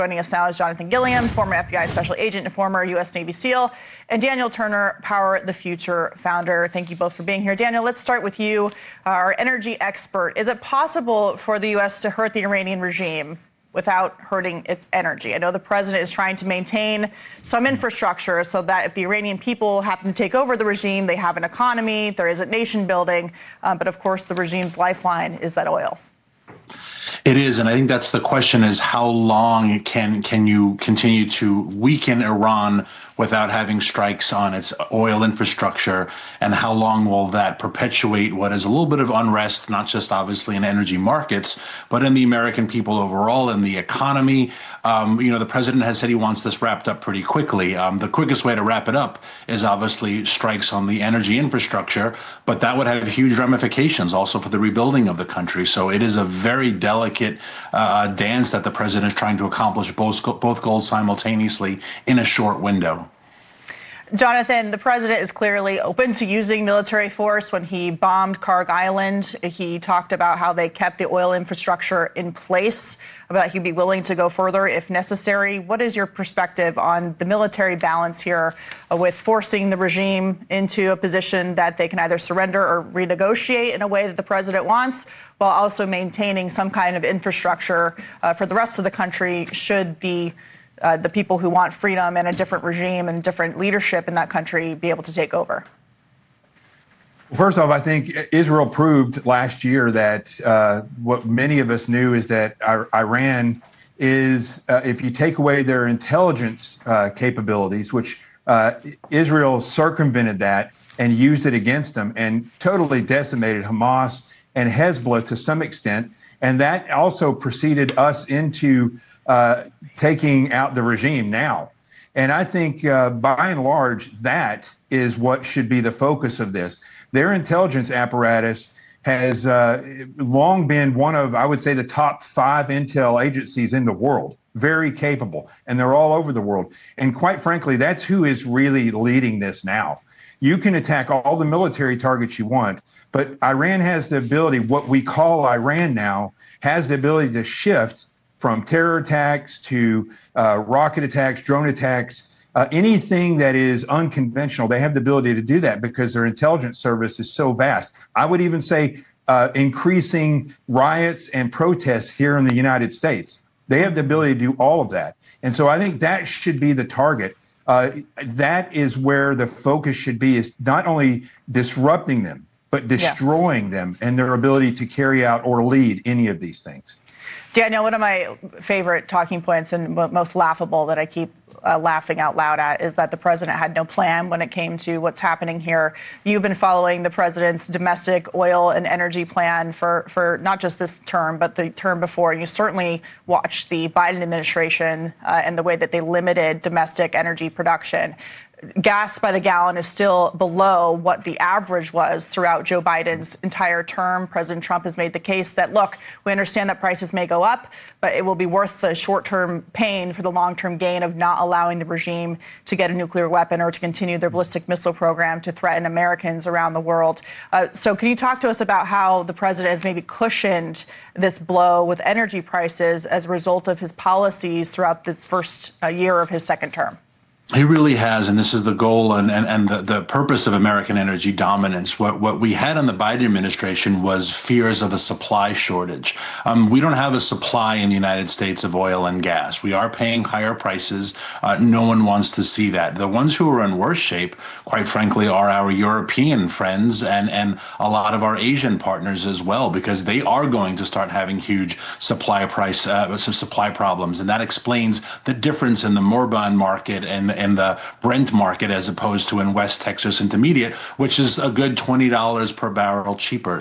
Joining us now is Jonathan Gilliam, former FBI special agent and former U.S. Navy SEAL, and Daniel Turner, Power the Future founder. Thank you both for being here. Daniel, let's start with you, our energy expert. Is it possible for the U.S. to hurt the Iranian regime without hurting its energy? I know the president is trying to maintain some infrastructure so that if the Iranian people happen to take over the regime, they have an economy, there isn't nation building. But of course, the regime's lifeline is that oil. It is, and I think that's the question: is how long can you continue to weaken Iran without having strikes on its oil infrastructure, and how long will that perpetuate what is a little bit of unrest, not just obviously in energy markets, but in the American people overall, in the economy? The president has said he wants this wrapped up pretty quickly. The quickest way to wrap it up is obviously strikes on the energy infrastructure, but that would have huge ramifications also for the rebuilding of the country. So it is a very delicate dance that the president is trying to accomplish both goals simultaneously in a short window. Jonathan, the president is clearly open to using military force. When he bombed Karg Island, he talked about how they kept the oil infrastructure in place, about he'd be willing to go further if necessary. What is your perspective on the military balance here with forcing the regime into a position that they can either surrender or renegotiate in a way that the president wants, while also maintaining some kind of infrastructure for the rest of the country should the people who want freedom and a different regime and different leadership in that country be able to take over? First off, I think Israel proved last year that what many of us knew is that Iran is, if you take away their intelligence capabilities, which Israel circumvented that and used it against them and totally decimated Hamas and Hezbollah to some extent. And that also preceded us into taking out the regime now. And I think by and large, that is what should be the focus of this. Their intelligence apparatus has long been one of, I would say, the top 5 intel agencies in the world. Very capable. And they're all over the world. And quite frankly, that's who is really leading this now. You can attack all the military targets you want, but Iran has the ability, what we call Iran now, has the ability to shift from terror attacks to rocket attacks, drone attacks, anything that is unconventional. They have the ability to do that because their intelligence service is so vast. I would even say increasing riots and protests here in the United States. They have the ability to do all of that. And so I think that should be the target. That is where the focus should be, is not only disrupting them, but destroying them and their ability to carry out or lead any of these things. Daniel, one of my favorite talking points and most laughable that I keep laughing out loud at is that the president had no plan when it came to what's happening here. You've been following the president's domestic oil and energy plan for not just this term, but the term before. And you certainly watched the Biden administration and the way that they limited domestic energy production. Gas by the gallon is still below what the average was throughout Joe Biden's entire term. President Trump has made the case that, look, we understand that prices may go up, but it will be worth the short-term pain for the long-term gain of not allowing the regime to get a nuclear weapon or to continue their ballistic missile program to threaten Americans around the world. So can you talk to us about how the president has maybe cushioned this blow with energy prices as a result of his policies throughout this first year of his second term? He really has, and this is the goal and the purpose of American energy dominance. What we had in the Biden administration was fears of a supply shortage. We don't have a supply in the United States of oil and gas. We are paying higher prices. No one wants to see that. The ones who are in worse shape, quite frankly, are our European friends and a lot of our Asian partners as well, because they are going to start having huge supply problems. And that explains the difference in the Morbon market and the Brent market as opposed to in West Texas Intermediate, which is a good $20 per barrel cheaper.